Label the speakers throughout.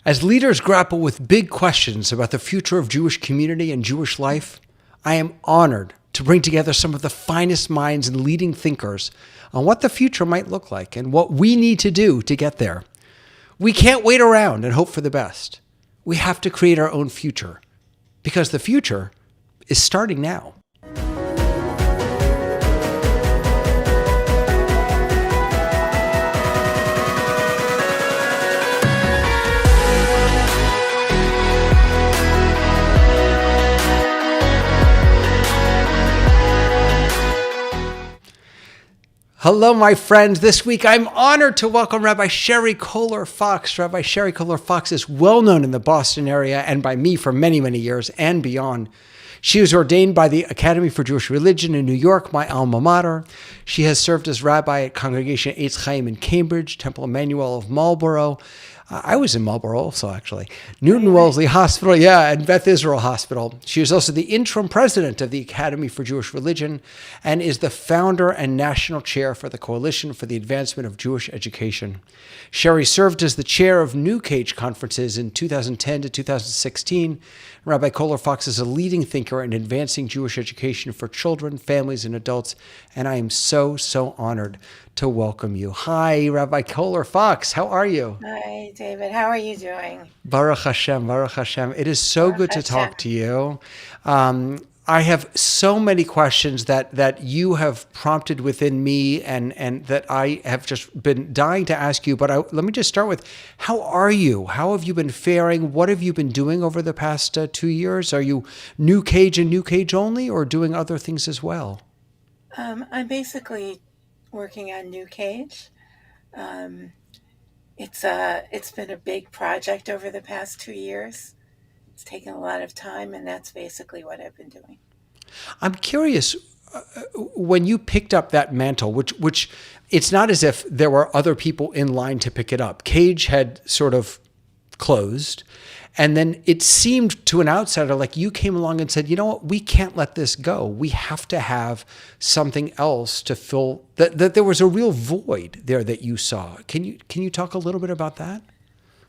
Speaker 1: As leaders grapple with big questions about the future of Jewish community and Jewish life, I am honored to bring together some of the finest minds and leading thinkers on what the future might look like and what we need to do to get there. We can't wait around and hope for the best. We have to create our own future, because the future is starting now. Hello, my friends. This week, I'm honored to welcome Rabbi Cherie Koller-Fox. Rabbi Cherie Koller-Fox is well known in the Boston area and by me for many, many years and beyond. She was ordained by the Academy for Jewish Religion in New York, my alma mater. She has served as rabbi at Congregation Eitz Chaim in Cambridge, Temple Emmanuel of Marlborough. I was in Marlborough also, actually. Newton Wellesley Hospital, and Beth Israel Hospital. She is also the interim president of the Academy for Jewish Religion and is the founder and national chair for the Coalition for the Advancement of Jewish Education. Cherie served as the chair of New Cage conferences in 2010 to 2016. Rabbi Koller-Fox is a leading thinker in advancing Jewish education for children, families, and adults, and I am so honored to welcome you. Hi, Rabbi Koller-Fox. How are you?
Speaker 2: Hi, David. How are you doing?
Speaker 1: Baruch Hashem, Baruch Hashem. It is so good to talk to you. I have so many questions that you have prompted within me, and that I have just been dying to ask you. But let me just start with, how are you? How have you been faring? What have you been doing over the past 2 years? Are you New Cage and New Cage only, or doing other things as well?
Speaker 2: I'm basically working on New Cage. Um, it's been a big project over the past 2 years. It's taken a lot of time, and that's basically what I've been doing.
Speaker 1: I'm curious, when you picked up that mantle, which it's not as if there were other people in line to pick it up. Cage had sort of closed. And then it seemed to an outsider like you came along and said, you know what, we can't let this go. We have to have something else to fill that there was a real void there that you saw. Can you talk a little bit about that?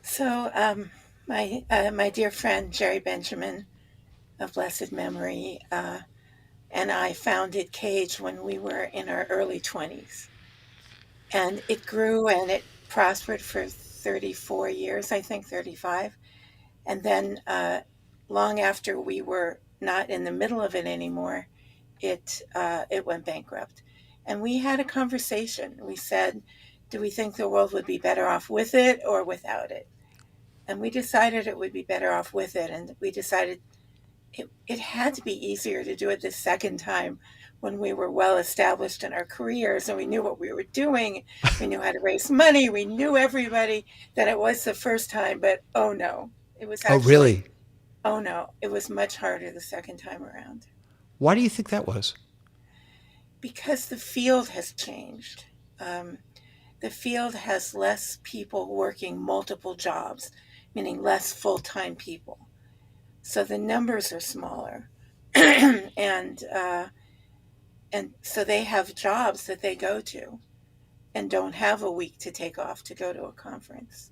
Speaker 2: So, my dear friend Jerry Benjamin of blessed memory and I founded Cage when we were in our early 20s, and it grew and it prospered for 34 years, I think 35. And then, long after we were not in the middle of it anymore, it went bankrupt. And we had a conversation. We said, "Do we think the world would be better off with it or without it?" And we decided it would be better off with it. And we decided it had to be easier to do it the second time when we were well established in our careers and we knew what we were doing. We knew how to raise money. We knew everybody, than it was the first time. But oh no, it was
Speaker 1: Oh,
Speaker 2: actually,
Speaker 1: really?
Speaker 2: oh no, it was much harder the second time around
Speaker 1: Why do you think that was?
Speaker 2: because the field has changed. Um, the field has less people working multiple jobs, meaning less full time people. So the numbers are smaller. and and so they have jobs that they go to and don't have a week to take off to go to a conference,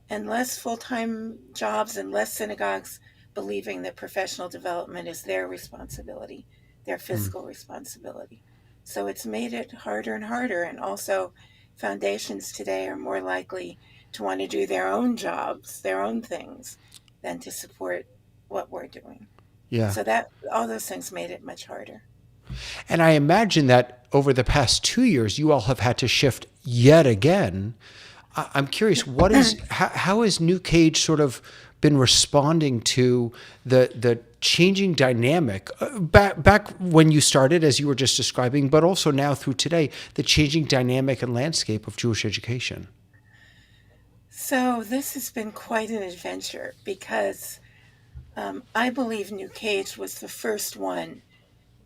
Speaker 2: and less full-time jobs and less synagogues believing that professional development is their responsibility, their
Speaker 1: Hmm.
Speaker 2: fiscal responsibility. So it's made it harder and harder. And also, foundations today are more likely to want to do their own jobs, their own things, than to support what we're doing.
Speaker 1: Yeah.
Speaker 2: So that all those things made it much harder.
Speaker 1: And I imagine that over the past 2 years, you all have had to shift yet again. I'm curious, how has New Cage sort of been responding to the changing dynamic back when you started, as you were just describing, but also now through today, the changing dynamic and landscape of Jewish education?
Speaker 2: So this has been quite an adventure because I believe New Cage was the first one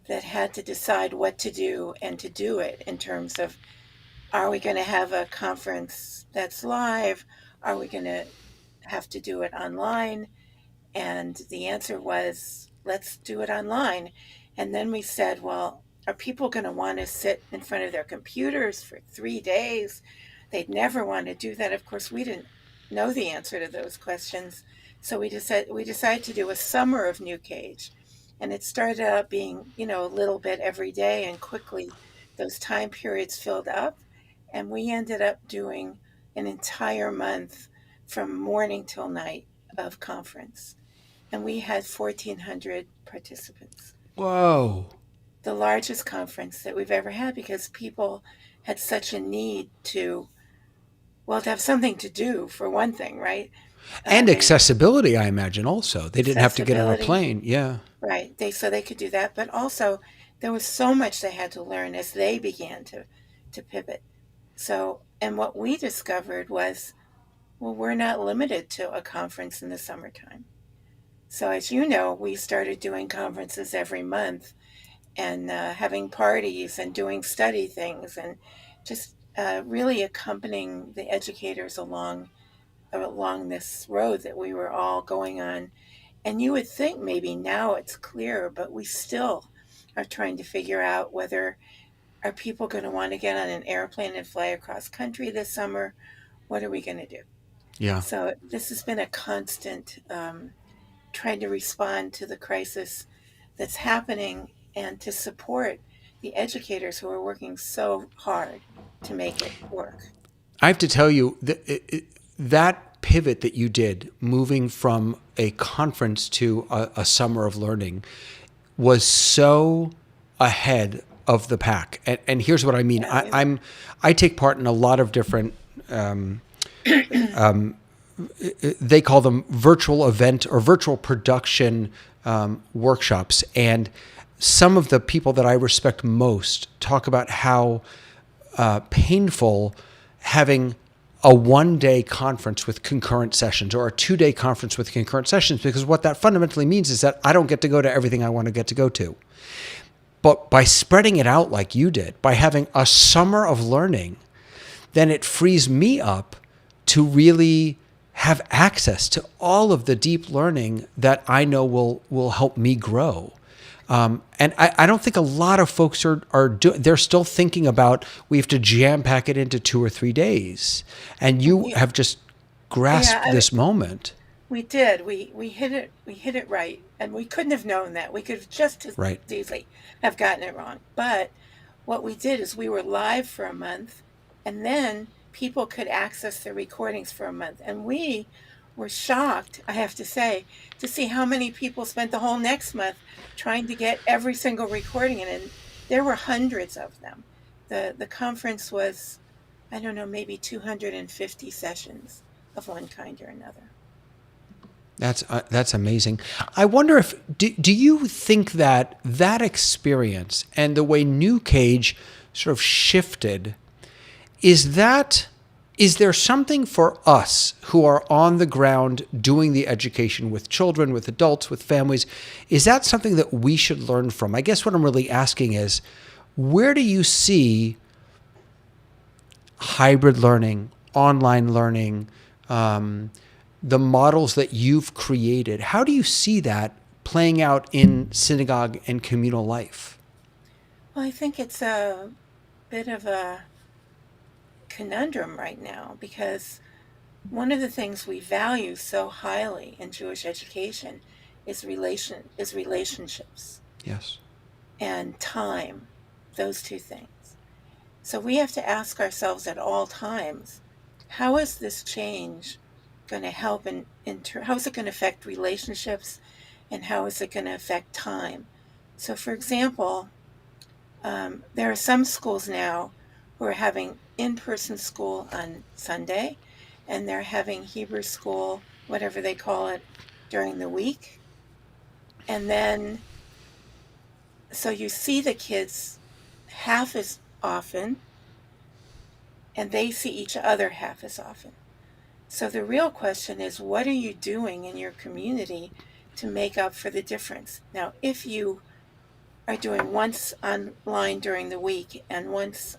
Speaker 2: that had to decide what to do and to do it in terms of, are we going to have a conference that's live? Are we going to have to do it online? And the answer was, let's do it online. And then we said, well, are people going to want to sit in front of their computers for 3 days? They'd never want to do that. Of course, we didn't know the answer to those questions. So we decided to do a summer of New Cage. And it started out being, a little bit every day, and quickly those time periods filled up. And we ended up doing an entire month from morning till night of conference, and we had 1,400 participants,
Speaker 1: Whoa.
Speaker 2: the largest conference that we've ever had, because people had such a need to, well, to have something to do, for one thing, right?
Speaker 1: And
Speaker 2: And
Speaker 1: accessibility, I imagine, also. They didn't have to get on a
Speaker 2: accessibility,
Speaker 1: plane. Yeah.
Speaker 2: right? They could do that, but also there was so much they had to learn as they began to pivot. So, and what we discovered was, well, we're not limited to a conference in the summertime. So, as you know, we started doing conferences every month, and having parties and doing study things, and just really accompanying the educators along this road that we were all going on. And you would think maybe now it's clearer, but we still are trying to figure out whether, are people going to want to get on an airplane and fly across country this summer? What are we going to do?
Speaker 1: Yeah.
Speaker 2: So this has been a constant trying to respond to the crisis that's happening and to support the educators who are working so hard to make it work.
Speaker 1: I have to tell you that that pivot that you did, moving from a conference to a summer of learning, was so ahead of the pack. And here's what I mean. I take part in a lot of different, they call them virtual event or virtual production workshops. And some of the people that I respect most talk about how painful having a 1-day conference with concurrent sessions or a 2-day conference with concurrent sessions, because what that fundamentally means is that I don't get to go to everything I want to get to go to. But by spreading it out like you did, by having a summer of learning, then it frees me up to really have access to all of the deep learning that I know will help me grow. And I don't think a lot of folks they're still thinking about, we have to jam pack it into 2 or 3 days. And you have just grasped this moment.
Speaker 2: We did. We hit it right. And we couldn't have known that. We could have just as easily have gotten it wrong. But what we did is we were live for a month, and then people could access the recordings for a month. And we were shocked, I have to say, to see how many people spent the whole next month trying to get every single recording in. And there were hundreds of them. The conference was, I don't know, maybe 250 sessions of one kind or another.
Speaker 1: That's amazing. I wonder if, do you think that experience and the way New Cage sort of shifted, is there something for us who are on the ground doing the education with children, with adults, with families? Is that something that we should learn from? I guess what I'm really asking is, where do you see hybrid learning, online learning, the models that you've created? How do you see that playing out in synagogue and communal life?
Speaker 2: Well, I think it's a bit of a conundrum right now, because one of the things we value so highly in Jewish education is relationships.
Speaker 1: Yes.
Speaker 2: And time, those two things. So we have to ask ourselves at all times, how is this change going to help how is it going to affect relationships, and how is it going to affect time? So for example, there are some schools now who are having in-person school on Sunday, and they're having Hebrew school, whatever they call it, during the week. And then, so you see the kids half as often, and they see each other half as often. So the real question is, what are you doing in your community to make up for the difference? Now, if you are doing once online during the week and once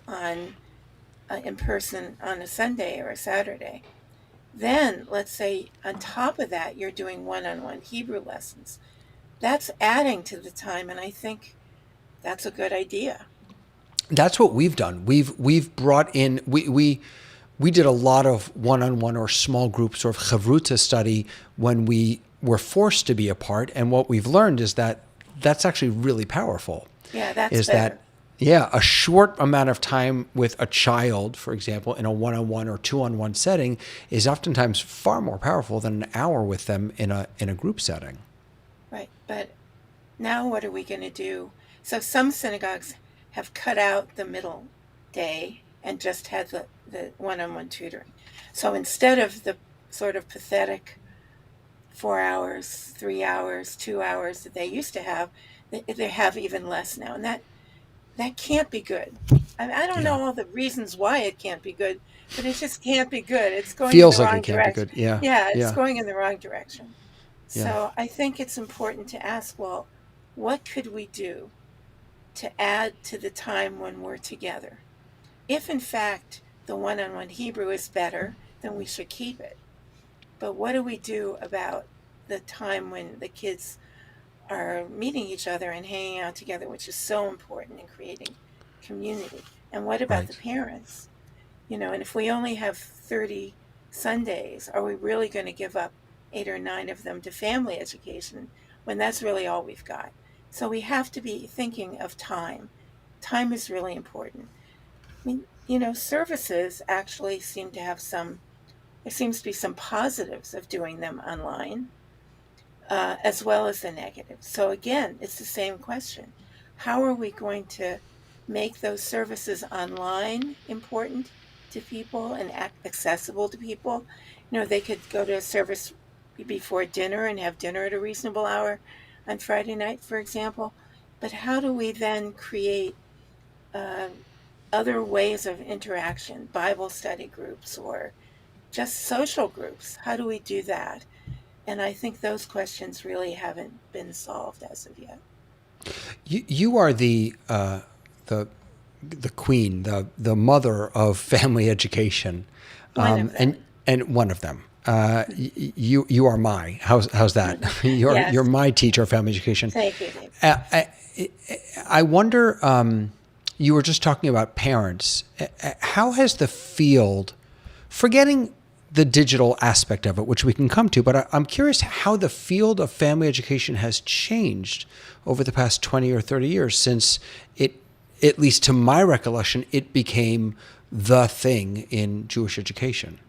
Speaker 2: in person on a Sunday or a Saturday, then let's say on top of that, you're doing one-on-one Hebrew lessons. That's adding to the time, and I think that's a good idea.
Speaker 1: That's what we've done. We've brought in, we did a lot of one-on-one or small group sort of chavruta study when we were forced to be apart. And what we've learned is that that's actually really powerful.
Speaker 2: Yeah, that's better.
Speaker 1: A short amount of time with a child, for example, in a one-on-one or two-on-one setting is oftentimes far more powerful than an hour with them in a group setting.
Speaker 2: Right. But now what are we going to do? So some synagogues have cut out the middle day and just had the one-on-one tutoring. So instead of the sort of pathetic 4 hours, 3 hours, 2 hours that they used to have, they have even less now. And that can't be good. I don't know all the reasons why it can't be good, but it just can't be good. It's going
Speaker 1: Feels
Speaker 2: in the
Speaker 1: like
Speaker 2: wrong
Speaker 1: it can't
Speaker 2: direction.
Speaker 1: be good.
Speaker 2: It's going in the wrong direction.
Speaker 1: Yeah.
Speaker 2: So I think it's important to ask, well, what could we do to add to the time when we're together? If in fact the one-on-one Hebrew is better, then we should keep it. But what do we do about the time when the kids are meeting each other and hanging out together, which is so important in creating community? And what about the parents? And if we only have 30 Sundays, are we really going to give up 8 or 9 of them to family education when that's really all we've got? So we have to be thinking of time. Time is really important. I mean, services actually seem to have there seems to be some positives of doing them online. as well as the negative. So again, it's the same question. How are we going to make those services online important to people and accessible to people? They could go to a service before dinner and have dinner at a reasonable hour on Friday night, for example. But how do we then create uh, other ways of interaction, Bible study groups or just social groups? How do we do that? And I think those questions really haven't been solved as of yet.
Speaker 1: You are the the queen, the mother of family education,
Speaker 2: One of them.
Speaker 1: and one of them. You are my how's that? You're
Speaker 2: Yes.
Speaker 1: my teacher of family education.
Speaker 2: Thank you, Dave.
Speaker 1: I wonder. You were just talking about parents. How has the field, forgetting the digital aspect of it, which we can come to, but I'm curious how the field of family education has changed over the past 20 or 30 years since it, at least to my recollection, it became the thing in Jewish education.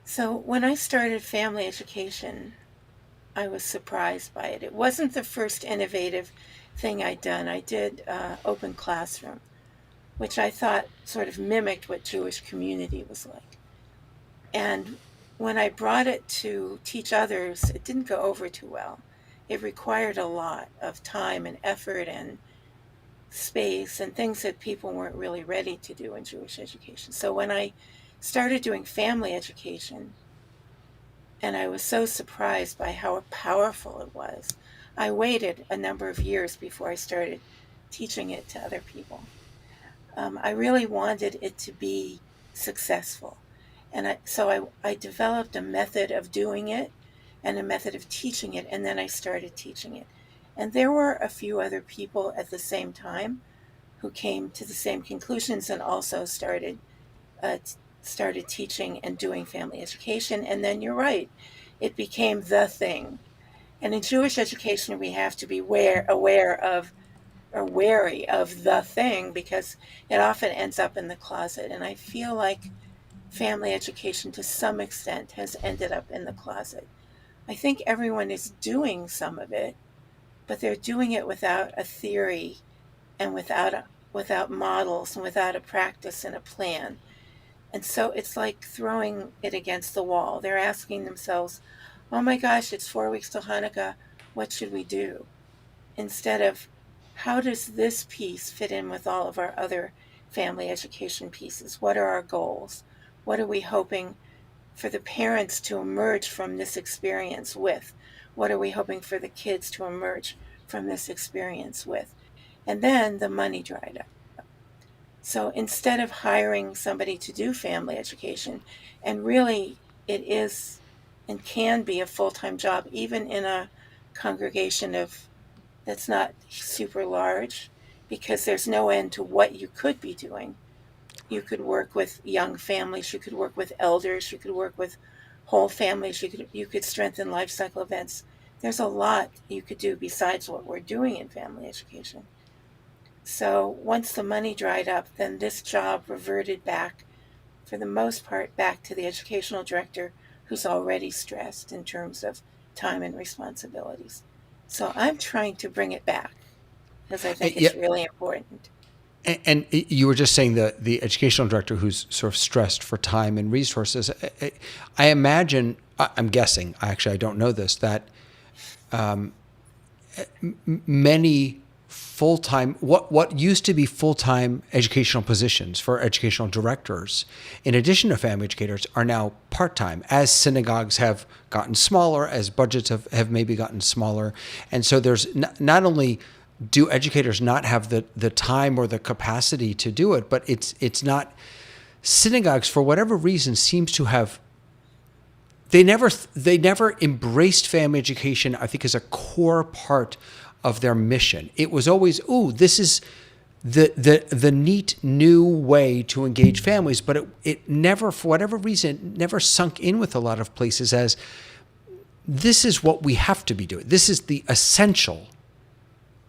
Speaker 2: So when I started family education, I was surprised by it. It wasn't the first innovative thing I'd done. I did open classroom, which I thought sort of mimicked what Jewish community was like. And when I brought it to teach others, it didn't go over too well. It required a lot of time and effort and space and things that people weren't really ready to do in Jewish education. So when I started doing family education, and I was so surprised by how powerful it was, I waited a number of years before I started teaching it to other people. I really wanted it to be successful. And I developed a method of doing it and a method of teaching it, and then I started teaching it. And there were a few other people at the same time who came to the same conclusions and also uh, started teaching and doing family education. And then you're right, it became the thing. And in Jewish education, we have to be aware of or wary of the thing because it often ends up in the closet. And I feel like family education to some extent has ended up in the closet. I think everyone is doing some of it, but they're doing it without a theory and without models and without a practice and a plan. And so it's like throwing it against the wall. They're asking themselves, "Oh my gosh, it's 4 weeks to Hanukkah. What should we do?" Instead of, "How does this piece fit in with all of our other family education pieces? What are our goals? What are we hoping for the parents to emerge from this experience with? What are we hoping for the kids to emerge from this experience with?" And then the money dried up. So instead of hiring somebody to do family education, and really it is and can be a full-time job, even in a congregation of that's not super large, because there's no end to what you could be doing. You could work with young families, you could work with elders, you could work with whole families, you could strengthen life cycle events. There's a lot you could do besides what we're doing in family education. So once the money dried up, then this job reverted back, for the most part, back to the educational director who's already stressed in terms of time and responsibilities. So I'm trying to bring it back because I think
Speaker 1: Yeah,
Speaker 2: it's really important.
Speaker 1: and you were just saying the educational director who's sort of stressed for time and resources. I imagine, I'm guessing, actually I don't know this, that many full-time, what used to be full-time educational positions for educational directors, in addition to family educators, are now part-time as synagogues have gotten smaller, as budgets have maybe gotten smaller. And so there's not only do educators not have the time or the capacity to do it, but it's not, synagogues for whatever reason seems to have, they never embraced family education, I think, as a core part of their mission. It was always, ooh, this is the neat new way to engage families, but it never, for whatever reason, never sunk in with a lot of places as this is what we have to be doing. This is the essential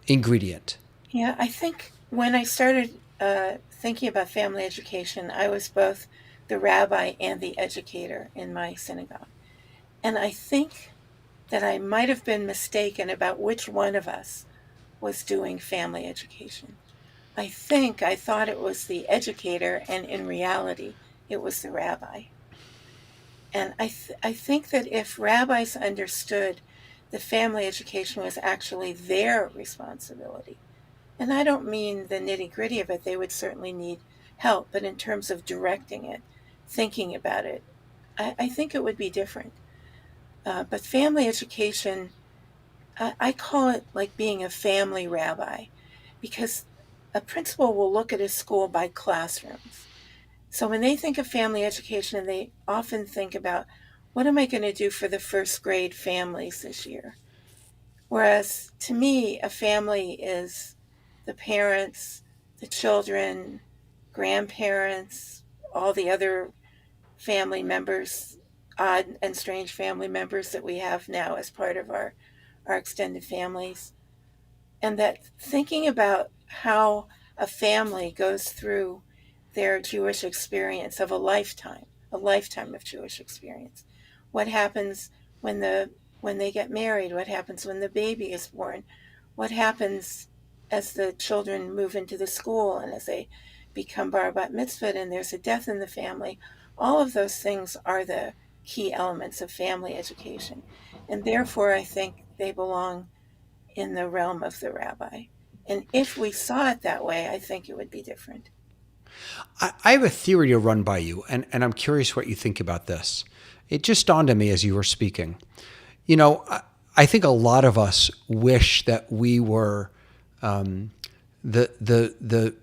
Speaker 1: ingredient.
Speaker 2: Yeah, I think when I started thinking about family education, I was both the rabbi and the educator in my synagogue. And I think that I might have been mistaken about which one of us was doing family education. I think I thought it was the educator, and in reality, it was the rabbi. And I think that if rabbis understood that family education was actually their responsibility, and I don't mean the nitty gritty of it, they would certainly need help, but in terms of directing it, thinking about it, I think it would be different. But family education, I call it like being a family rabbi, because a principal will look at his school by classrooms. So when they think of family education, they often think about, what am I going to do for the first grade families this year? Whereas to me, a family is the parents, the children, grandparents, all the other family members, odd and strange family members that we have now as part of our extended families. And that thinking about how a family goes through their Jewish experience of a lifetime of Jewish experience. What happens when they get married? What happens when the baby is born? What happens as the children move into the school and as they become bar bat mitzvah and there's a death in the family? All of those things are the key elements of family education. And therefore, I think they belong in the realm of the rabbi. And if we saw it that way, I think it would be different.
Speaker 1: I have a theory to run by you, and I'm curious what you think about this. It just dawned on me as you were speaking. You know, I think a lot of us wish that we were the the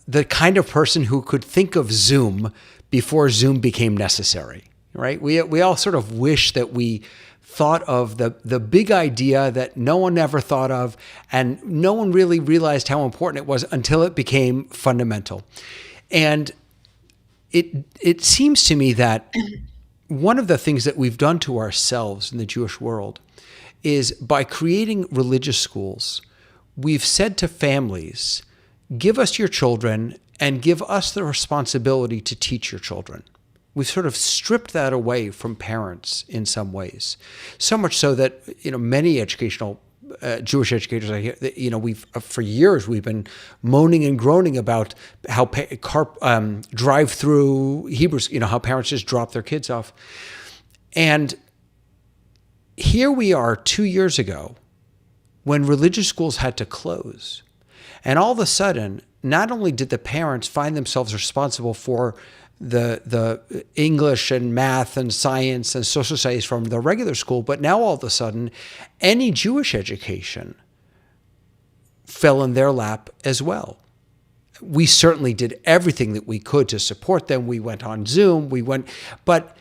Speaker 1: the kind of person who could think of Zoom before Zoom became necessary, right? We all sort of wish that we thought of the big idea that no one ever thought of, and no one really realized how important it was until it became fundamental. And it seems to me that one of the things that we've done to ourselves in the Jewish world is by creating religious schools, we've said to families, give us your children and give us the responsibility to teach your children. We've sort of stripped that away from parents in some ways, so much so that many educational Jewish educators, we've for years we've been moaning and groaning about how drive-through Hebrews, how parents just drop their kids off, and here we are 2 years ago when religious schools had to close, and all of a sudden, not only did the parents find themselves responsible for the English and math and science and social studies from the regular school, but now all of a sudden, any Jewish education fell in their lap as well. We certainly did everything that we could to support them. We went on Zoom, but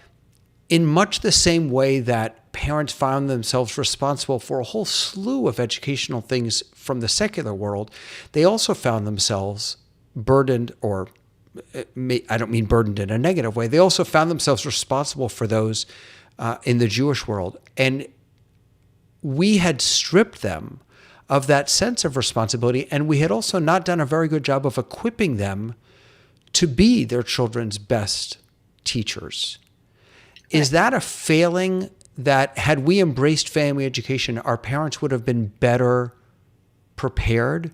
Speaker 1: in much the same way that parents found themselves responsible for a whole slew of educational things from the secular world, they also found themselves burdened, or I don't mean burdened in a negative way. They also found themselves responsible for those in the Jewish world. And we had stripped them of that sense of responsibility, and we had also not done a very good job of equipping them to be their children's best teachers. Is that a failing that, had we embraced family education, our parents would have been better prepared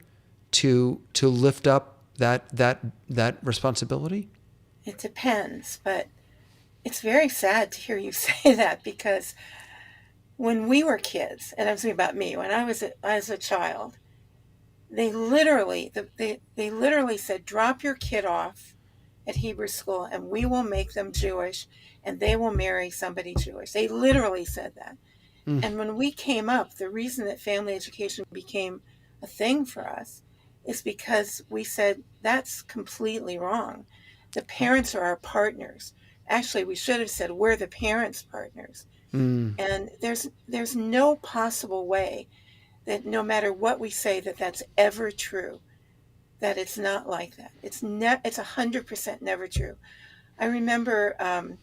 Speaker 1: to lift up that responsibility?
Speaker 2: It depends, but it's very sad to hear you say that, because when we were kids, and I'm talking about me, when I was a child, they literally said, drop your kid off at Hebrew school and we will make them Jewish and they will marry somebody Jewish. They literally said that. And when we came up, the reason that family education became a thing for us is because we said, that's completely wrong. The parents are our partners. Actually, we should have said, we're the parents' partners. And there's no possible way that, no matter what we say, that that's ever true, that it's not like that. It's 100% never true. I remember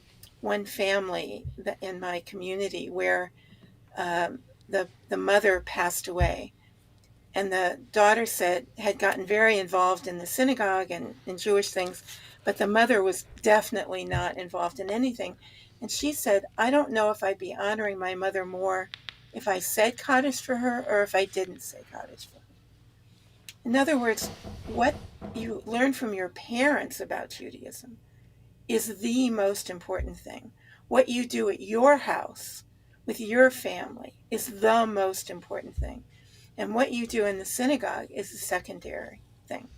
Speaker 2: one family in my community where the mother passed away, and the daughter had gotten very involved in the synagogue and in Jewish things, but the mother was definitely not involved in anything. And she said, I don't know if I'd be honoring my mother more if I said Kaddish for her or if I didn't say Kaddish for her. In other words, what you learn from your parents about Judaism is the most important thing. What you do at your house with your family is the most important thing. And what you do in the synagogue is the secondary thing.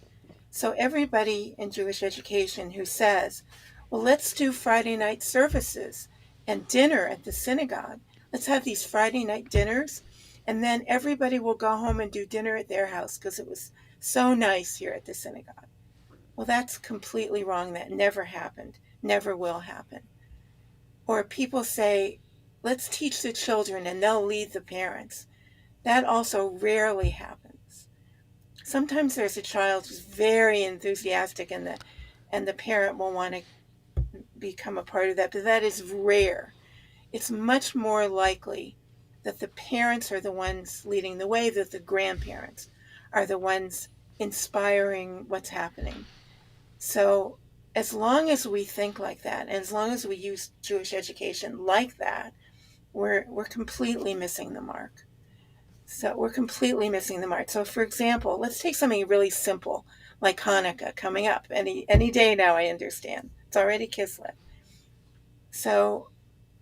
Speaker 2: So everybody in Jewish education who says, well, let's do Friday night services and dinner at the synagogue. Let's have these Friday night dinners, and then everybody will go home and do dinner at their house because it was so nice here at the synagogue. Well, that's completely wrong. That never happened, never will happen. Or people say, let's teach the children and they'll lead the parents. That also rarely happens. Sometimes there's a child who's very enthusiastic and the parent will want to become a part of that, but that is rare. It's much more likely that the parents are the ones leading the way, that the grandparents are the ones inspiring what's happening. So as long as we think like that, and as long as we use Jewish education like that, we're completely missing the mark. So we're completely missing the mark. So for example, let's take something really simple like Hanukkah coming up any day now. I understand it's already Kislev. So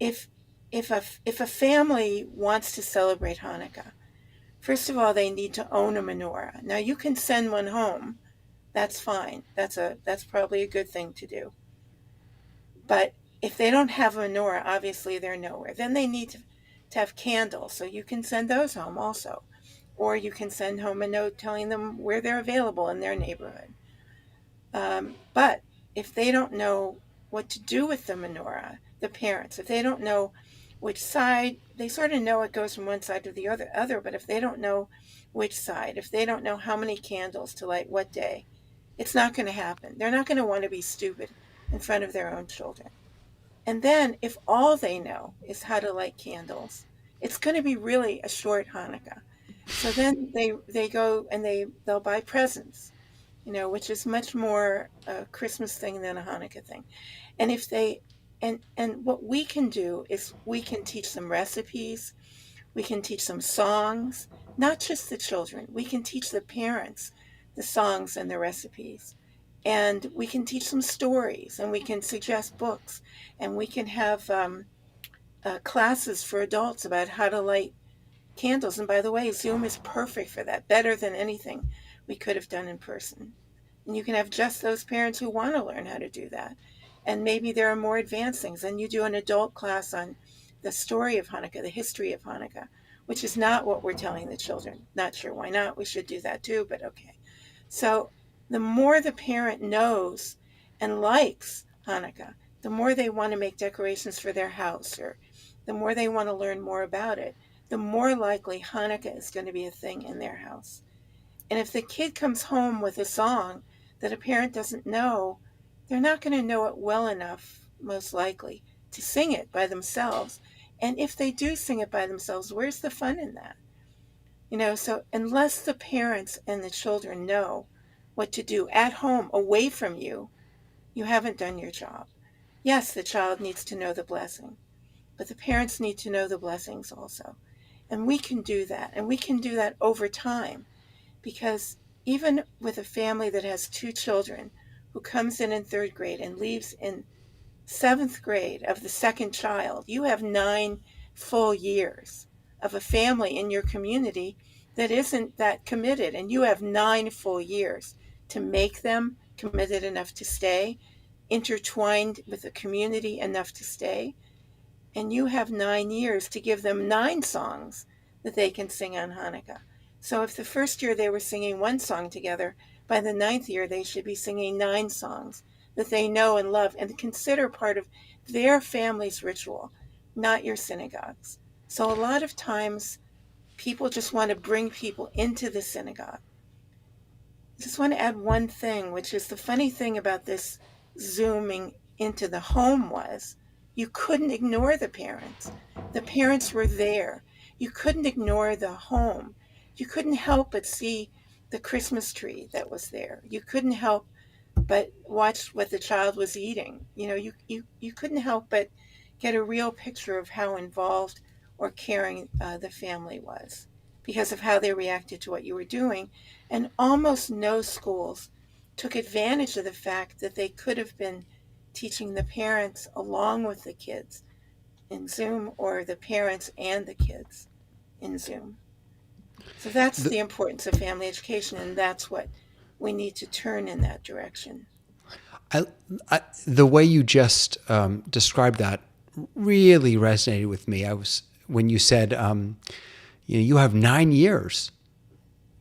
Speaker 2: if if a family wants to celebrate Hanukkah, first of all they need to own a menorah. Now you can send one home. That's fine. That's probably a good thing to do. But if they don't have a menorah, obviously they're nowhere. Then they need to have candles. So you can send those home also. Or you can send home a note telling them where they're available in their neighborhood. But if they don't know what to do with the menorah, the parents, if they don't know which side, they sort of know it goes from one side to the other, but if they don't know which side, if they don't know how many candles to light what day, it's not going to happen. They're not going to want to be stupid in front of their own children. And then if all they know is how to light candles, it's going to be really a short Hanukkah. So then they go and they'll buy presents, which is much more a Christmas thing than a Hanukkah thing. And if they and what we can do is we can teach them recipes, we can teach them songs, not just the children. We can teach the parents the songs and the recipes. And we can teach them stories and we can suggest books and we can have classes for adults about how to light candles. And by the way, Zoom is perfect for that, better than anything we could have done in person. And you can have just those parents who want to learn how to do that. And maybe there are more advanced things. And you do an adult class on the story of Hanukkah, the history of Hanukkah, which is not what we're telling the children. Not sure why not. We should do that too, but okay. So the more the parent knows and likes Hanukkah, the more they want to make decorations for their house, or the more they want to learn more about it, the more likely Hanukkah is going to be a thing in their house. And if the kid comes home with a song that a parent doesn't know, they're not going to know it well enough, most likely, to sing it by themselves. And if they do sing it by themselves, where's the fun in that? So unless the parents and the children know what to do at home, away from you, you haven't done your job. Yes, the child needs to know the blessing, but the parents need to know the blessings also. And we can do that. And we can do that over time. Because even with a family that has two children who comes in third grade and leaves in seventh grade of the second child, you have 9 full years of a family in your community that isn't that committed. And you have 9 full years to make them committed enough to stay, intertwined with the community enough to stay. And you have 9 years to give them 9 songs that they can sing on Hanukkah. So if the first year they were singing one song together, by the 9th year they should be singing 9 songs that they know and love and consider part of their family's ritual, not your synagogue's. So a lot of times people just want to bring people into the synagogue. I just want to add one thing, which is the funny thing about this zooming into the home was you couldn't ignore the parents. The parents were there. You couldn't ignore the home. You couldn't help but see the Christmas tree that was there. You couldn't help but watch what the child was eating. You couldn't help but get a real picture of how involved or caring the family was because of how they reacted to what you were doing. And almost no schools took advantage of the fact that they could have been teaching the parents along with the kids in Zoom, or the parents and the kids in Zoom. So that's
Speaker 1: The,
Speaker 2: the importance of family education, and that's what we need to turn in that direction.
Speaker 1: I, the way you just described that really resonated with me. I was when you said, you have 9 years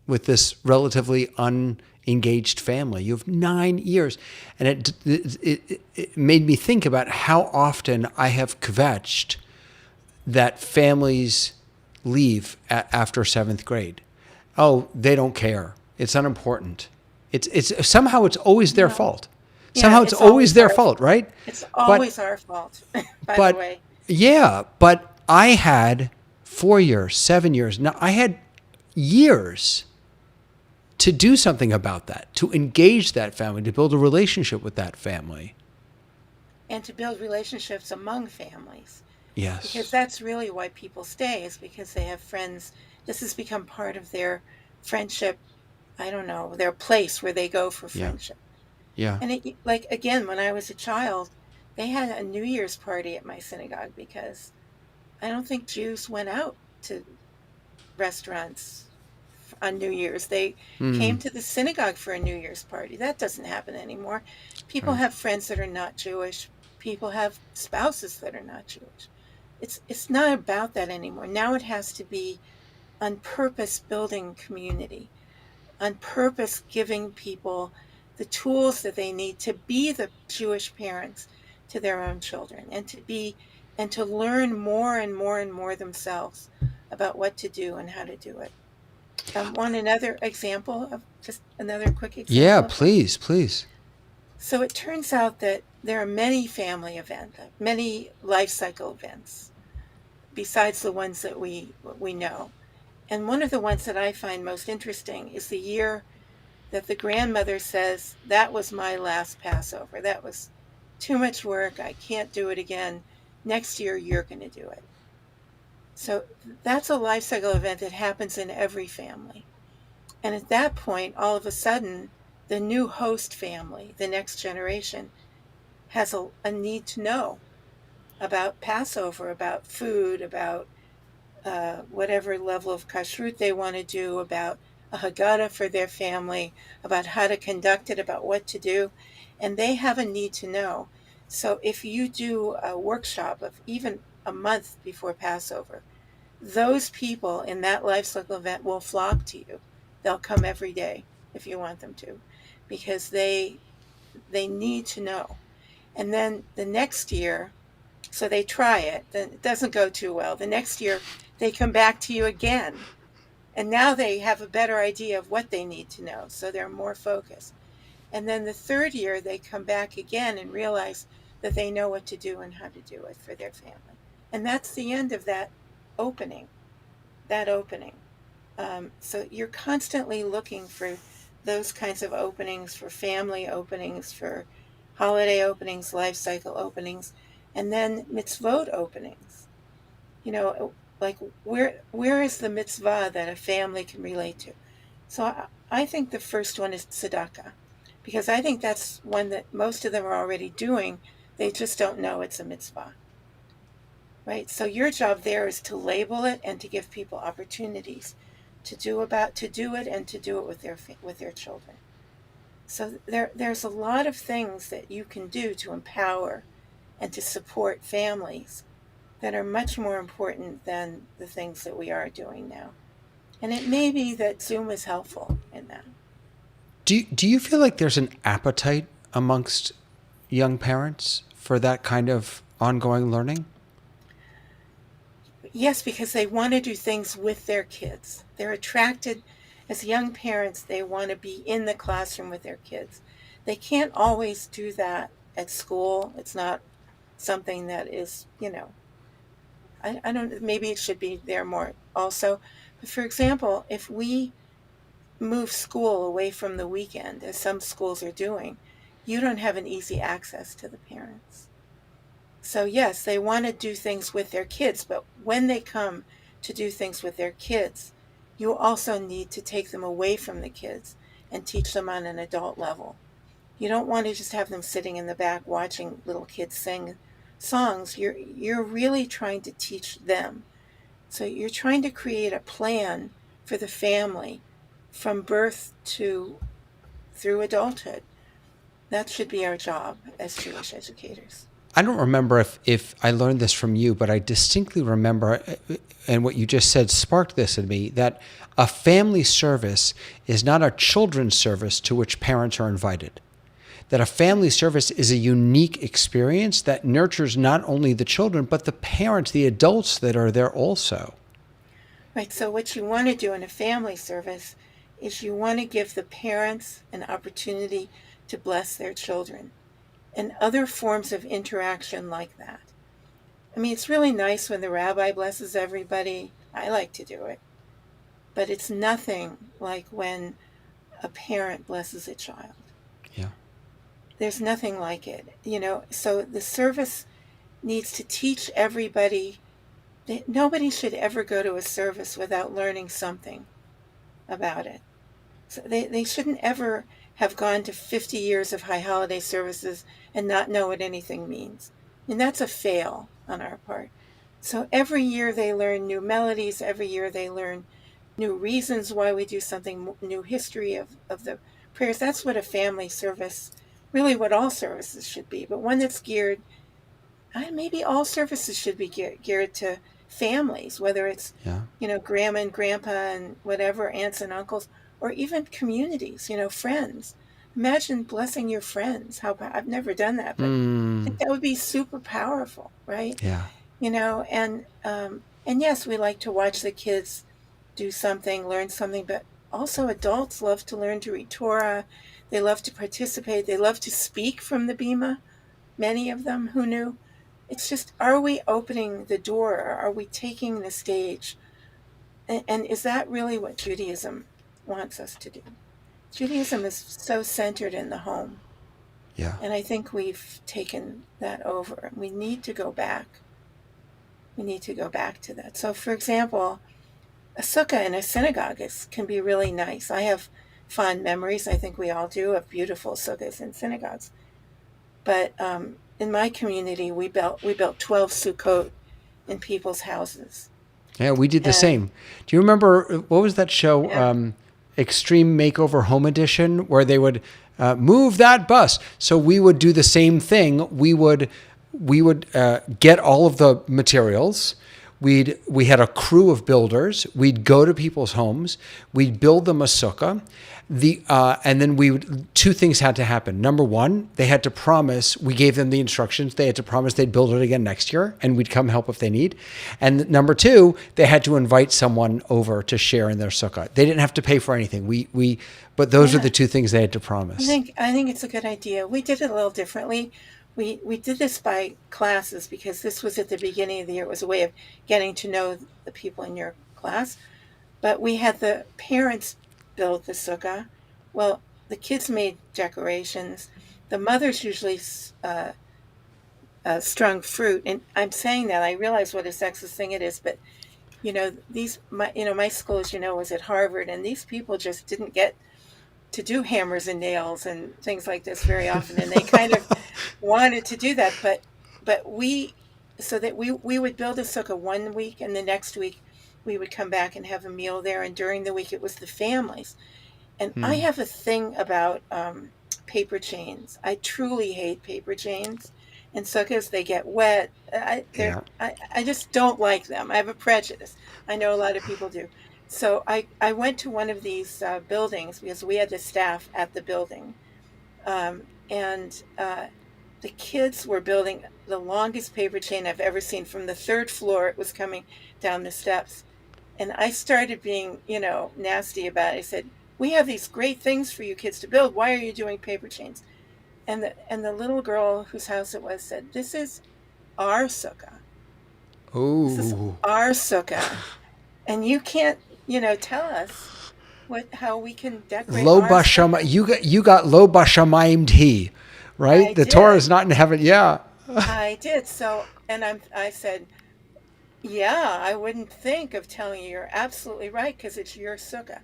Speaker 1: with this relatively unengaged family. You have 9 years, and it made me think about how often I have kvetched that families leave after seventh grade. Oh, they don't care. It's unimportant. It's somehow it's always their
Speaker 2: No.
Speaker 1: fault.
Speaker 2: Yeah,
Speaker 1: Somehow it's always their fault, right?
Speaker 2: it's
Speaker 1: But
Speaker 2: always our fault, by the
Speaker 1: but
Speaker 2: way.
Speaker 1: yeah, but I had 4 years, 7 years. Now I had years to do something about that, to engage that family, to build a relationship with that family.
Speaker 2: And to build relationships among families, because
Speaker 1: Yes.
Speaker 2: that's really why people stay, is because they have friends. This has become part of their friendship, I don't know, their place where they go for
Speaker 1: Yeah.
Speaker 2: friendship.
Speaker 1: Yeah.
Speaker 2: And it, like, again, when I was a child, they had a New Year's party at my synagogue because I don't think Jews went out to restaurants on New Year's. They came
Speaker 1: Mm,
Speaker 2: to the synagogue for a New Year's party. That doesn't happen anymore. People
Speaker 1: right.
Speaker 2: have friends that are not Jewish. People have spouses that are not Jewish. It's not about that anymore. Now it has to be on purpose building community, on purpose giving people the tools that they need to be the Jewish parents to their own children, and to learn more and more and more themselves about what to do and how to do it. Want another example of just another quick
Speaker 1: Yeah,
Speaker 2: example of this?
Speaker 1: please, please.
Speaker 2: So it turns out that there are many family events, many life cycle events besides the ones that we know. And one of the ones that I find most interesting is the year that the grandmother says, "That was my last Passover. That was too much work. I can't do it again. Next year, you're going to do it." So that's a life cycle event that happens in every family. And at that point, all of a sudden, the new host family, the next generation, has a need to know about Passover, about food, about whatever level of kashrut they want to do, about a Haggadah for their family, about how to conduct it, about what to do. And they have a need to know. So if you do a workshop of even a month before Passover, those people in that life cycle event will flock to you. They'll come every day if you want them to, because they need to know. And then the next year, so they try it, then it doesn't go too well. The next year, they come back to you again. And now they have a better idea of what they need to know. So they're more focused. And then the third year, they come back again and realize that they know what to do and how to do it for their family. And that's the end of opening, that opening. So you're constantly looking for those kinds of openings, for family openings, for holiday openings, life cycle openings, and then mitzvot openings. Like, where is the mitzvah that a family can relate to? So I think the first one is tzedakah, because I think that's one that most of them are already doing. They just don't know it's a mitzvah, right? So your job there is to label it and to give people opportunities to do it and to do it with their children. So there's a lot of things that you can do to empower and to support families that are much more important than the things that we are doing now. And it may be that Zoom is helpful in that.
Speaker 1: Do you feel like there's an appetite amongst young parents for that kind of ongoing learning?
Speaker 2: Yes, because they want to do things with their kids. They're attracted, as young parents, they want to be in the classroom with their kids. They can't always do that at school. It's not something that is, I don't, maybe it should be there more also. But for example, if we move school away from the weekend, as some schools are doing, you don't have an easy access to the parents. So yes, they want to do things with their kids, but when they come to do things with their kids, you also need to take them away from the kids and teach them on an adult level. You don't want to just have them sitting in the back watching little kids sing songs. You're really trying to teach them. So you're trying to create a plan for the family from birth to through adulthood. That should be our job as Jewish educators.
Speaker 1: I don't remember if I learned this from you, but I distinctly remember, and what you just said sparked this in me, that a family service is not a children's service to which parents are invited. That a family service is a unique experience that nurtures not only the children, but the parents, the adults that are there also.
Speaker 2: Right. So what you want to do in a family service is you want to give the parents an opportunity to bless their children and other forms of interaction like that. I mean, it's really nice when the rabbi blesses everybody. I like to do it. But it's nothing like when a parent blesses a child.
Speaker 1: Yeah.
Speaker 2: There's nothing like it, So the service needs to teach everybody that nobody should ever go to a service without learning something about it. So they shouldn't ever have gone to 50 years of high holiday services and not know what anything means. And that's a fail on our part. So every year they learn new melodies. Every year they learn new reasons why we do something, new history of the prayers. That's what a family service, really what all services should be, but one that's geared, maybe all services should be geared to families, whether it's,
Speaker 1: Yeah.
Speaker 2: Grandma and grandpa and whatever, aunts and uncles, or even communities, friends. Imagine blessing your friends. I've never done that, but I think that would be super powerful, right?
Speaker 1: Yeah.
Speaker 2: And yes, we like to watch the kids do something, learn something, but also adults love to learn to read Torah. They love to participate. They love to speak from the Bima. Many of them, who knew? It's just, are we opening the door? Are we taking the stage? And is that really what Judaism wants us to do? Judaism is so centered in the home.
Speaker 1: Yeah.
Speaker 2: And I think we've taken that over. We need to go back. We need to go back to that. So, for example, a sukkah in a synagogue can be really nice. I have fond memories, I think we all do, of beautiful sukkahs in synagogues. But in my community, we built 12 sukkot in people's houses.
Speaker 1: Yeah, we did the same. Do you remember, what was that show,
Speaker 2: Yeah.
Speaker 1: Extreme Makeover Home Edition, where they would move that bus? So we would do the same thing. We would get all of the materials. We had a crew of builders. We'd go to people's homes. We'd build them a sukkah. And then two things had to happen. Number one, they had to promise, we gave them the instructions, they had to promise they'd build it again next year, and we'd come help if they need. And number two, they had to invite someone over to share in their sukkah. They didn't have to pay for anything. But those are the two things they had to promise.
Speaker 2: I think it's a good idea. We did it a little differently. We did this by classes because this was at the beginning of the year. It was a way of getting to know the people in your class. But we had the parents build the sukkah. Well, the kids made decorations. The mothers usually strung fruit. And I'm saying that, I realize what a sexist thing it is, but my school, as you know, was at Harvard, and these people just didn't get to do hammers and nails and things like this very often, and they kind of wanted to do that, but we would build a sukkah one week, and the next week we would come back and have a meal there, and during the week it was the families. And I have a thing about paper chains. I truly hate paper chains and sukkahs. They get wet. I just don't like them. I have a prejudice. I know a lot of people do. So I went to one of these buildings because we had the staff at the building. And the kids were building the longest paper chain I've ever seen. From the third floor, it was coming down the steps. And I started being, nasty about it. I said, we have these great things for you kids to build. Why are you doing paper chains? And the little girl whose house it was said, this is our sukkah.
Speaker 1: Oh.
Speaker 2: This is our sukkah. And you can't, tell us how we can decorate
Speaker 1: Lo
Speaker 2: our
Speaker 1: bashama,
Speaker 2: sukkah.
Speaker 1: you got lo bashamayim ti, right?
Speaker 2: I
Speaker 1: The
Speaker 2: did.
Speaker 1: Torah is not in heaven. Yeah.
Speaker 2: I did. So, and I said, yeah, I wouldn't think of telling you. You're absolutely right because it's your sukkah.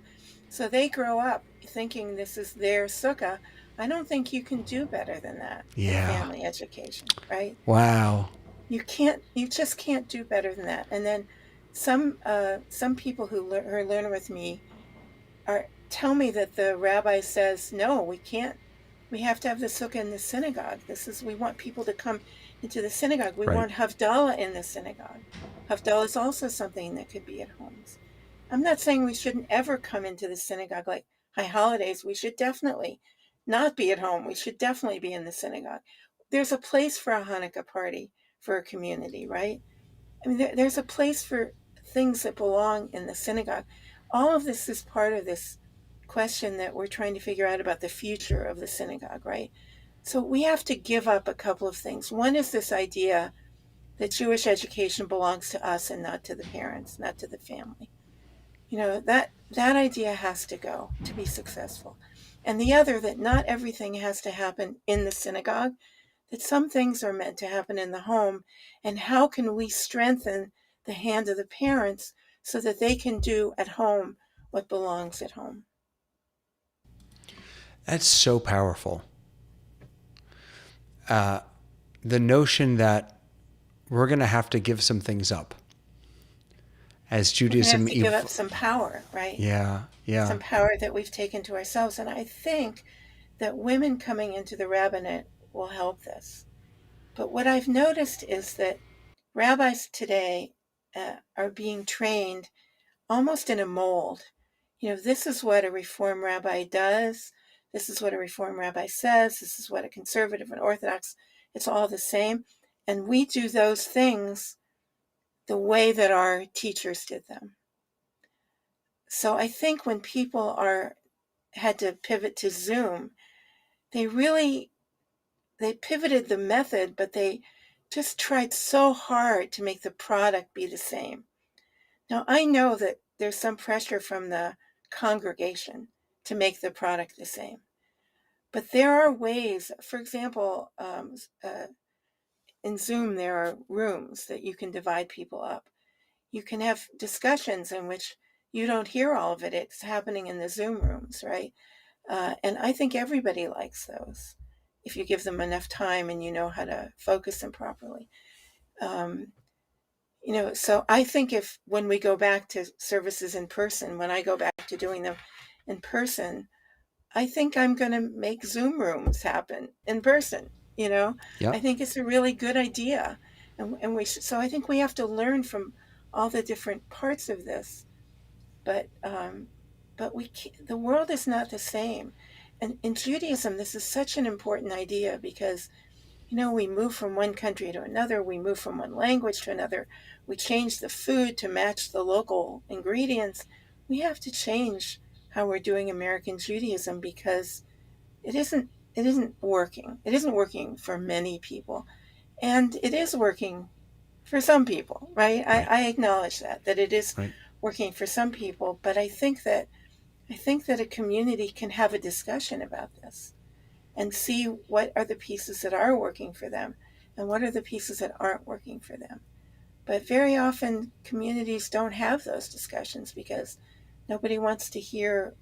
Speaker 2: So they grow up thinking this is their sukkah. I don't think you can do better than that in
Speaker 1: Yeah.
Speaker 2: family education, right?
Speaker 1: Wow.
Speaker 2: You just can't do better than that. And then some people who are learning with me are tell me that the rabbi says, no, we can't. We have to have the sukkah in the synagogue. We want people to come into the synagogue. We
Speaker 1: Right.
Speaker 2: want Havdalah in the synagogue. Havdalah is also something that could be at homes. I'm not saying we shouldn't ever come into the synagogue like high holidays. We should definitely not be at home. We should definitely be in the synagogue. There's a place for a Hanukkah party for a community, right? I mean, there's a place for things that belong in the synagogue. All of this is part of this question that we're trying to figure out about the future of the synagogue, right? So we have to give up a couple of things. One is this idea that Jewish education belongs to us and not to the parents, not to the family. That idea has to go to be successful. And the other, that not everything has to happen in the synagogue, that some things are meant to happen in the home. And how can we strengthen the hand of the parents so that they can do at home what belongs at home?
Speaker 1: That's so powerful. The notion that we're going to have to give some things up as
Speaker 2: We're going to have
Speaker 1: Judaism.
Speaker 2: to give up some power, right?
Speaker 1: Yeah. Yeah.
Speaker 2: Some power that we've taken to ourselves. And I think that women coming into the rabbinate will help this. But what I've noticed is that rabbis today are being trained almost in a mold. This is what a Reform rabbi does. This is what a Reform rabbi says. This is what a conservative and Orthodox, it's all the same. And we do those things the way that our teachers did them. So I think when people had to pivot to Zoom, they pivoted the method, but they just tried so hard to make the product be the same. Now, I know that there's some pressure from the congregation to make the product the same. But there are ways, for example, in Zoom, there are rooms that you can divide people up. You can have discussions in which you don't hear all of it. It's happening in the Zoom rooms, right? And I think everybody likes those if you give them enough time and you know how to focus them properly. Um, so I think when we go back to services in person, when I go back to doing them in person, I think I'm going to make Zoom rooms happen in person. I
Speaker 1: Yep.
Speaker 2: think it's a really good idea. So I think we have to learn from all the different parts of this. But, the world is not the same. And in Judaism, this is such an important idea because we move from one country to another, we move from one language to another, we change the food to match the local ingredients. We have to change how we're doing American Judaism because it isn't working. It isn't working for many people. And it is working for some people, right?
Speaker 1: Right.
Speaker 2: I acknowledge that it is
Speaker 1: Right.
Speaker 2: working for some people, but I think that a community can have a discussion about this and see what are the pieces that are working for them and what are the pieces that aren't working for them. But very often communities don't have those discussions because nobody wants to hear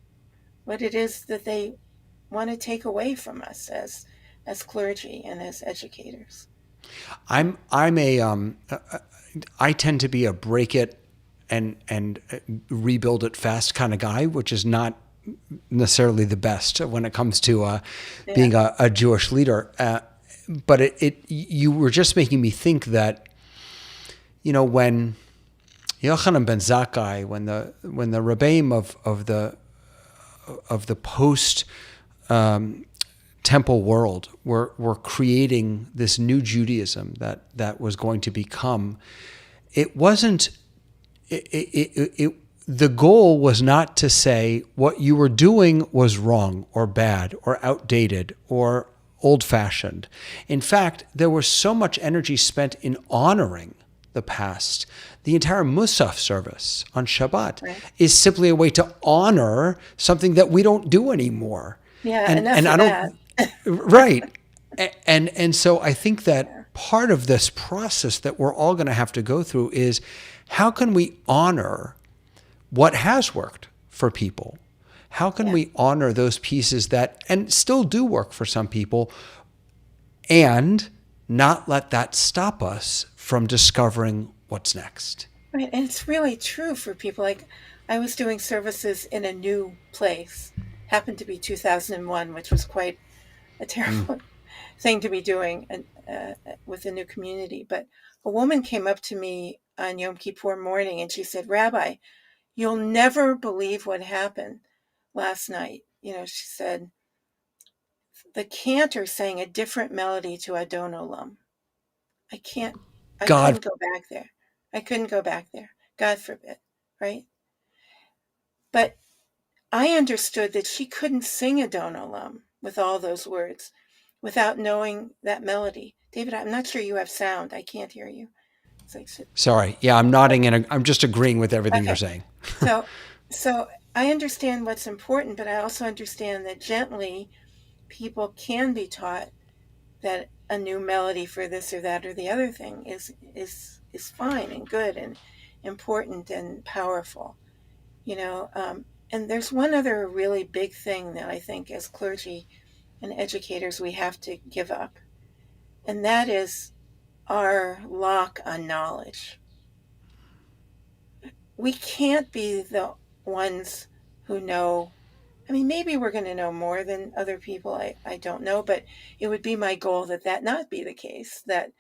Speaker 2: what it is that they want to take away from us as clergy and as educators.
Speaker 1: I'm a I tend to be a break it and rebuild it fast kind of guy, which is not necessarily the best when it comes to
Speaker 2: Yeah.
Speaker 1: being a Jewish leader. But you were just making me think that when Yochanan ben Zakkai, when the Rebbeim of the post temple world were creating this new Judaism that was going to become, it wasn't the goal was not to say what you were doing was wrong or bad or outdated or old-fashioned. In fact, there was so much energy spent in honoring the past. The entire Musaf service on Shabbat
Speaker 2: Right.
Speaker 1: is simply a way to honor something that we don't do anymore.
Speaker 2: Yeah,
Speaker 1: And
Speaker 2: enough
Speaker 1: I
Speaker 2: of
Speaker 1: don't
Speaker 2: that.
Speaker 1: right. And so I think that part of this process that we're all going to have to go through is how can we honor what has worked for people? How can
Speaker 2: Yeah.
Speaker 1: we honor those pieces that and still do work for some people and not let that stop us from discovering what's next?
Speaker 2: Right. And it's really true for people. Like I was doing services in a new place, happened to be 2001, which was quite a
Speaker 1: Mm.
Speaker 2: terrible thing to be doing and, with a new community. But a woman came up to me on Yom Kippur morning and she said, Rabbi, you'll never believe what happened last night. She said, the cantor sang a different melody to Adon Olam. I can't, I
Speaker 1: God,
Speaker 2: couldn't go back there. I couldn't go back there. God forbid. Right. But I understood that she couldn't sing Adon Olam with all those words without knowing that melody. David, I'm not sure you have sound. I can't hear you. It's like,
Speaker 1: sorry. Yeah, I'm nodding and I'm just agreeing with everything you're
Speaker 2: okay.
Speaker 1: saying.
Speaker 2: So, so I understand what's important, but I also understand that gently people can be taught that a new melody for this or that or the other thing is fine and good and important and powerful. You know, and there's one other really big thing that I think as clergy and educators we have to give up, and that is our lock on knowledge. We can't be the ones who know. I mean, maybe we're going to know more than other people. I don't know, but it would be my goal that that not be the case, that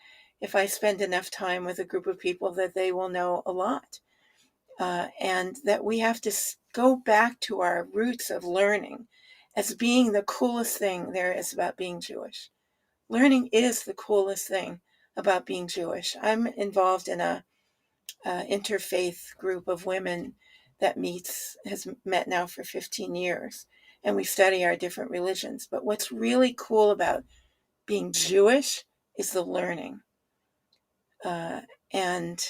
Speaker 2: if I spend enough time with a group of people that they will know a lot. And that we have to go back to our roots of learning as being the coolest thing there is about being Jewish. Learning is the coolest thing about being Jewish. I'm involved in a interfaith group of women that has met now for 15 years, and we study our different religions. But what's really cool about being Jewish is the learning. And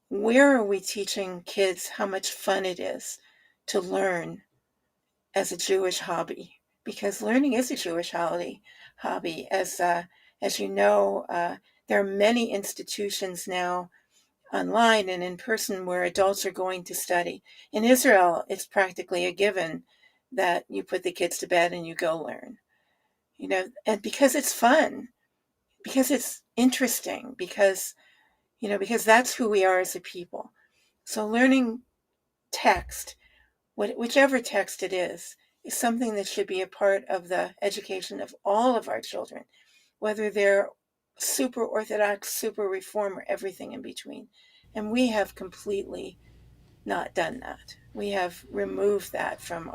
Speaker 2: where are we teaching kids how much fun it is to learn as a Jewish hobby? Because learning is a Jewish hobby. As you know, there are many institutions now online and in person where adults are going to study. In Israel, it's practically a given that you put the kids to bed and you go learn. And because it's fun, because it's interesting, because that's who we are as a people. So learning text, whichever text it is something that should be a part of the education of all of our children, whether they're super Orthodox, super Reform, or everything in between. And we have completely not done that. We have removed that from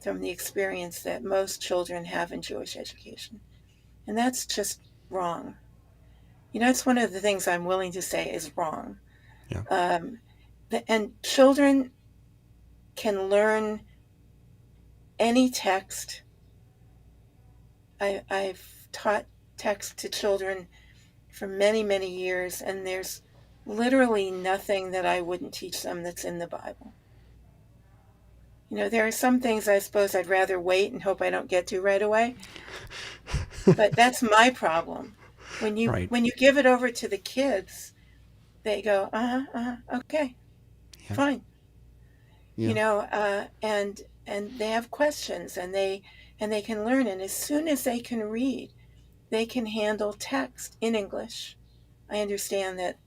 Speaker 2: the experience that most children have in Jewish education. And that's just wrong. It's one of the things I'm willing to say is wrong.
Speaker 1: Yeah.
Speaker 2: Um, and children can learn any text. I've taught text to children for many, many years, and there's literally nothing that I wouldn't teach them that's in the Bible. There are some things I suppose I'd rather wait and hope I don't get to right away, but that's my problem. When you
Speaker 1: Right.
Speaker 2: when you give it over to the kids, they go, okay,
Speaker 1: Yeah.
Speaker 2: fine,
Speaker 1: Yeah.
Speaker 2: and they have questions and they can learn, and as soon as they can read, they can handle text in English. I understand that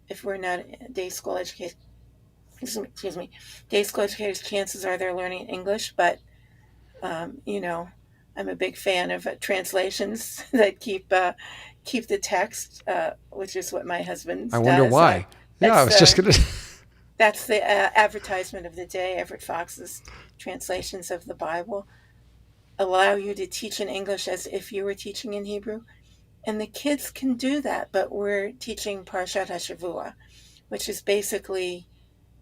Speaker 2: if we're not day school educators, excuse me, day school educators, chances are they're learning English, but um, you know, I'm a big fan of translations that keep the text, which is what my
Speaker 1: I
Speaker 2: husband
Speaker 1: wonder
Speaker 2: does.
Speaker 1: why. Yeah, I
Speaker 2: That's
Speaker 1: was just
Speaker 2: the
Speaker 1: going to.
Speaker 2: that's the advertisement of the day. Everett Fox's translations of the Bible allow you to teach in English as if you were teaching in Hebrew, and the kids can do that. But we're teaching Parshat HaShavua, which is basically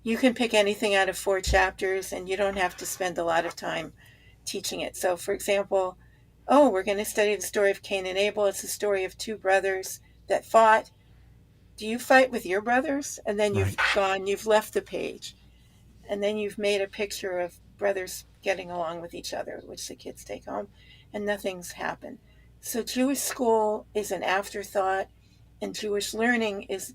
Speaker 2: you can pick anything out of 4 chapters, and you don't have to spend a lot of time teaching it. So, for example, we're going to study the story of Cain and Abel. It's the story of two brothers that fought. Do you fight with your brothers? And then
Speaker 1: Right.
Speaker 2: you've left the page, and then you've made a picture of brothers getting along with each other, which the kids take home, and nothing's happened. So Jewish school is an afterthought, and Jewish learning is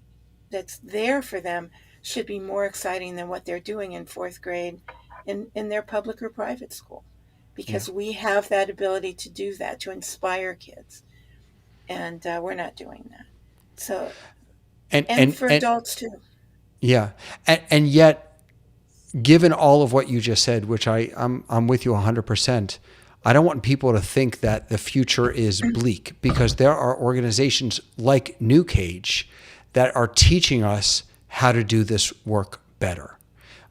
Speaker 2: that's there for them should be more exciting than what they're doing in fourth grade in their public or private school,
Speaker 1: Yeah.
Speaker 2: because we have that ability to do that, to inspire kids, and we're not doing that. So,
Speaker 1: And
Speaker 2: and
Speaker 1: and
Speaker 2: for
Speaker 1: and
Speaker 2: adults too.
Speaker 1: yeah. And yet, given all of what you just said, which I'm with you 100%, I don't want people to think that the future is bleak, because there are organizations like New Cage that are teaching us how to do this work better.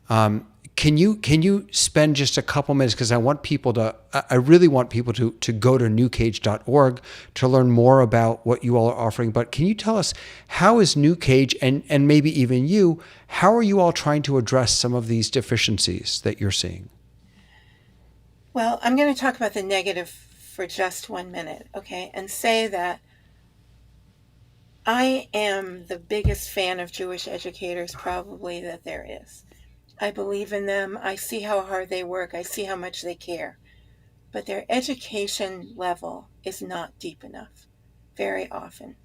Speaker 1: Can you spend just a couple minutes, because I really want people to go to newcage.org to learn more about what you all are offering. But can you tell us, how is New Cage, and maybe even you, how are you all trying to address some of these deficiencies that you're seeing?
Speaker 2: Well, I'm going to talk about the negative for just 1 minute, okay, and say that I am the biggest fan of Jewish educators probably that there is. I believe in them. I see how hard they work. I see how much they care. But their education level is not deep enough very often.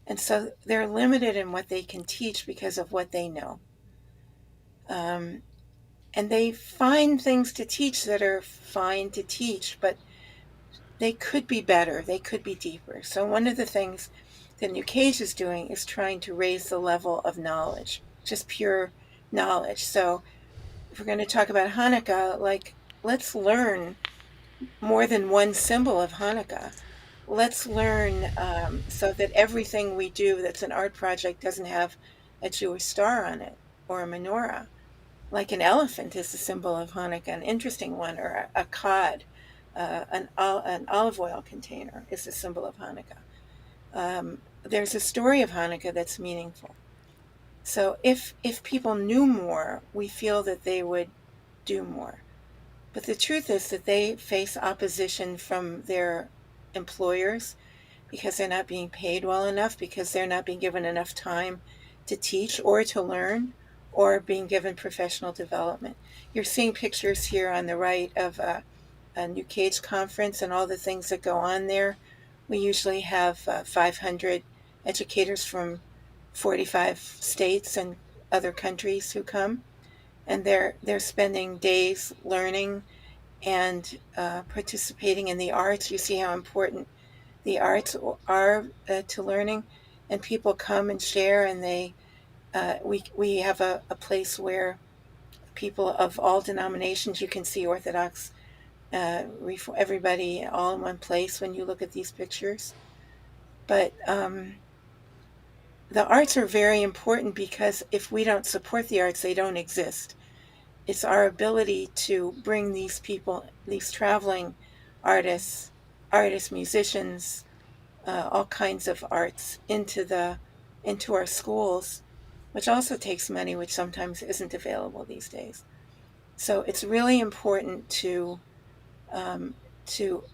Speaker 2: And so they're limited in what they can teach because of what they know. Um, and they find things to teach that are fine to teach, but they could be better. They could be deeper. So one of the things that New Cage is doing is trying to raise the level of knowledge, just pure knowledge. So if we're going to talk about Hanukkah, like, let's learn more than one symbol of Hanukkah. Let's learn so that everything we do that's an art project doesn't have a Jewish star on it or a menorah. Like an elephant is a symbol of Hanukkah, an interesting one, or a cod, an olive oil container is a symbol of Hanukkah. There's a story of Hanukkah that's meaningful. So if people knew more, we feel that they would do more. But the truth is that they face opposition from their employers because they're not being paid well enough, because they're not being given enough time to teach or to learn, or being given professional development. You're seeing pictures here on the right of a New Cage conference and all the things that go on there. We usually have 500 educators from 45 states and other countries who come, and they're spending days learning and participating in the arts. You see how important the arts are to learning, and people come and share, and we have a place where people of all denominations, you can see Orthodox, everybody all in one place when you look at these pictures. But the arts are very important, because if we don't support the arts, they don't exist. It's our ability to bring these people, these traveling artists, musicians, all kinds of arts into our schools, which also takes money, which sometimes isn't available these days. So it's really important um, to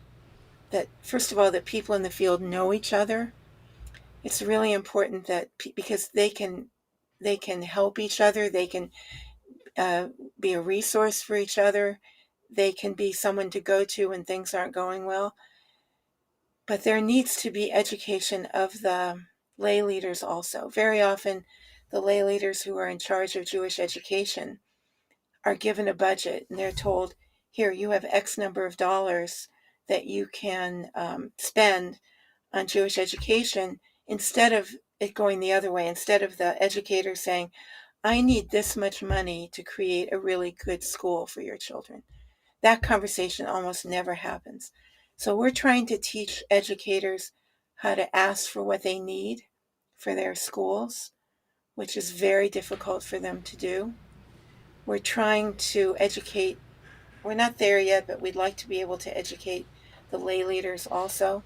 Speaker 2: that first of all, that people in the field know each other. It's really important that because they can help each other, they can uh, be a resource for each other, they can be someone to go to when things aren't going well. But there needs to be education of the lay leaders also. Very often, the lay leaders who are in charge of Jewish education are given a budget, and they're told, here, you have X number of dollars that you can spend on Jewish education, instead of it going the other way, instead of the educator saying, I need this much money to create a really good school for your children. That conversation almost never happens. So we're trying to teach educators how to ask for what they need for their schools, which is very difficult for them to do. We're trying to educate, we're not there yet, but we'd like to be able to educate the lay leaders also.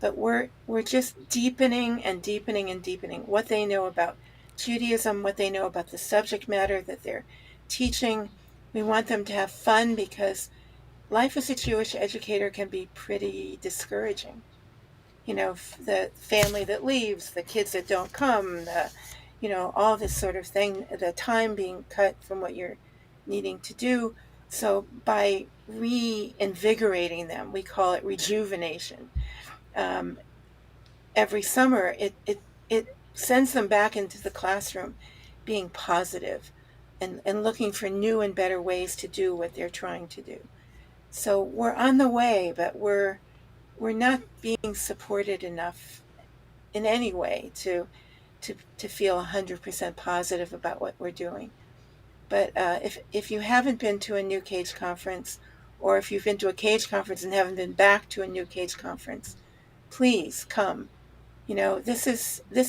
Speaker 2: But we're just deepening and deepening and deepening what they know about Judaism, what they know about the subject matter that they're teaching. We want them to have fun, because life as a Jewish educator can be pretty discouraging. The family that leaves, the kids that don't come, all this sort of thing, the time being cut from what you're needing to do. So by reinvigorating them, we call it rejuvenation. every summer it sends them back into the classroom being positive and looking for new and better ways to do what they're trying to do. So we're on the way, but we're not being supported enough in any way to feel 100% positive about what we're doing. But if you haven't been to a New Cage conference, or if you've been to a Cage conference and haven't been back to a New Cage conference, please come. This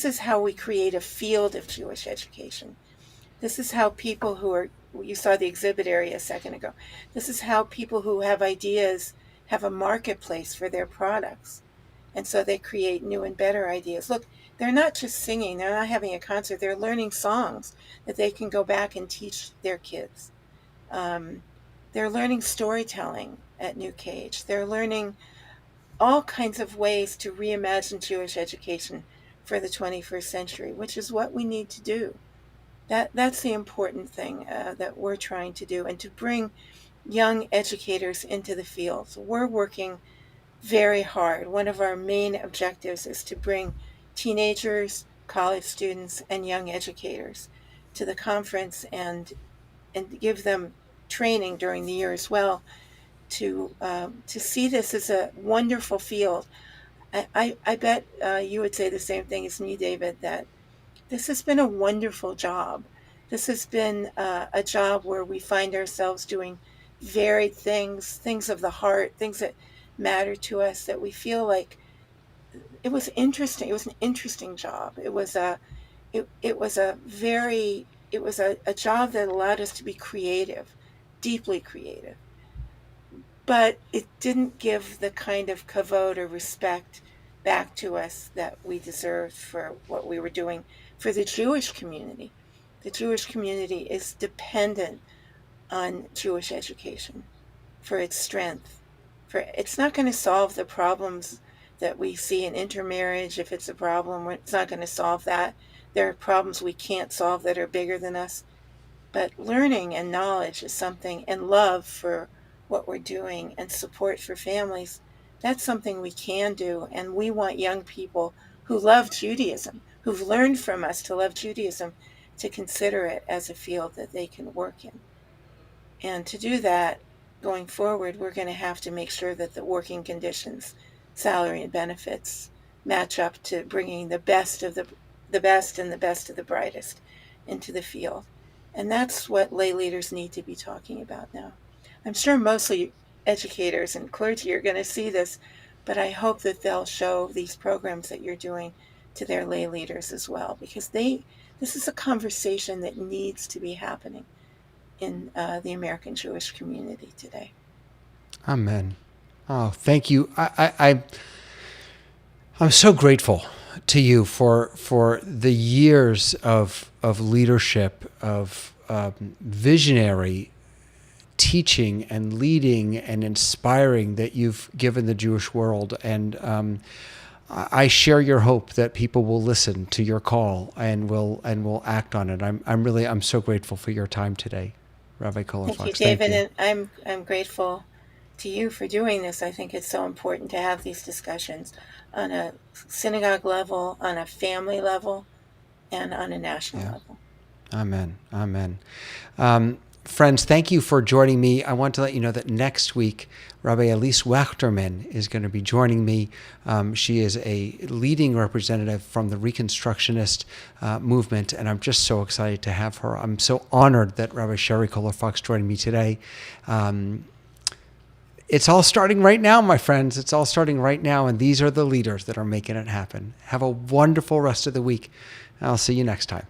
Speaker 2: is how we create a field of Jewish education. This is how people who are, you saw the exhibit area a second ago, this is how people who have ideas have a marketplace for their products. And so they create new and better ideas. Look, they're not just singing, they're not having a concert, they're learning songs that they can go back and teach their kids. They're learning storytelling at New Cage. They're learning all kinds of ways to reimagine Jewish education for the 21st century, which is what we need to do. That's the important thing that we're trying to do, and to bring young educators into the field. So we're working very hard. One of our main objectives is to bring teenagers, college students, and young educators to the conference and give them training during the year as well to see this as a wonderful field. I bet you would say the same thing as me, David, that this has been a wonderful job. This has been a job where we find ourselves doing varied things of the heart, things that matter to us, that we feel like it was interesting. It was an interesting job. It was a job that allowed us to be creative, deeply creative. But it didn't give the kind of kavod or respect back to us that we deserved for what we were doing for the Jewish community. The Jewish community is dependent on Jewish education for its strength. It's not going to solve the problems that we see in intermarriage. If it's a problem, it's not going to solve that. There are problems we can't solve that are bigger than us. But learning and knowledge is something, and love for what we're doing and support for families, that's something we can do. And we want young people who love Judaism, who've learned from us to love Judaism, to consider it as a field that they can work in. And to do that, going forward, we're going to have to make sure that the working conditions, salary and benefits, match up to bringing the best and the best of the brightest into the field. And that's what lay leaders need to be talking about now. I'm sure mostly educators and clergy are going to see this, but I hope that they'll show these programs that you're doing to their lay leaders as well, because this is a conversation that needs to be happening in the American Jewish community today.
Speaker 1: Amen. Oh, thank you. I'm so grateful to you for the years of leadership, of visionary teaching and leading and inspiring that you've given the Jewish world. And I share your hope that people will listen to your call and will act on it. I'm so grateful for your time today, Rabbi Koller-Fox.
Speaker 2: Thank you, David, and I'm grateful to you for doing this. I think it's so important to have these discussions on a synagogue level, on a family level, and on a national level. Amen.
Speaker 1: Amen. Friends, thank you for joining me. I want to let you know that next week, Rabbi Elise Wachterman is going to be joining me. She is a leading representative from the Reconstructionist movement, and I'm just so excited to have her. I'm so honored that Rabbi Cherie Koller-Fox joined me today. It's all starting right now, my friends. It's all starting right now, and these are the leaders that are making it happen. Have a wonderful rest of the week. I'll see you next time.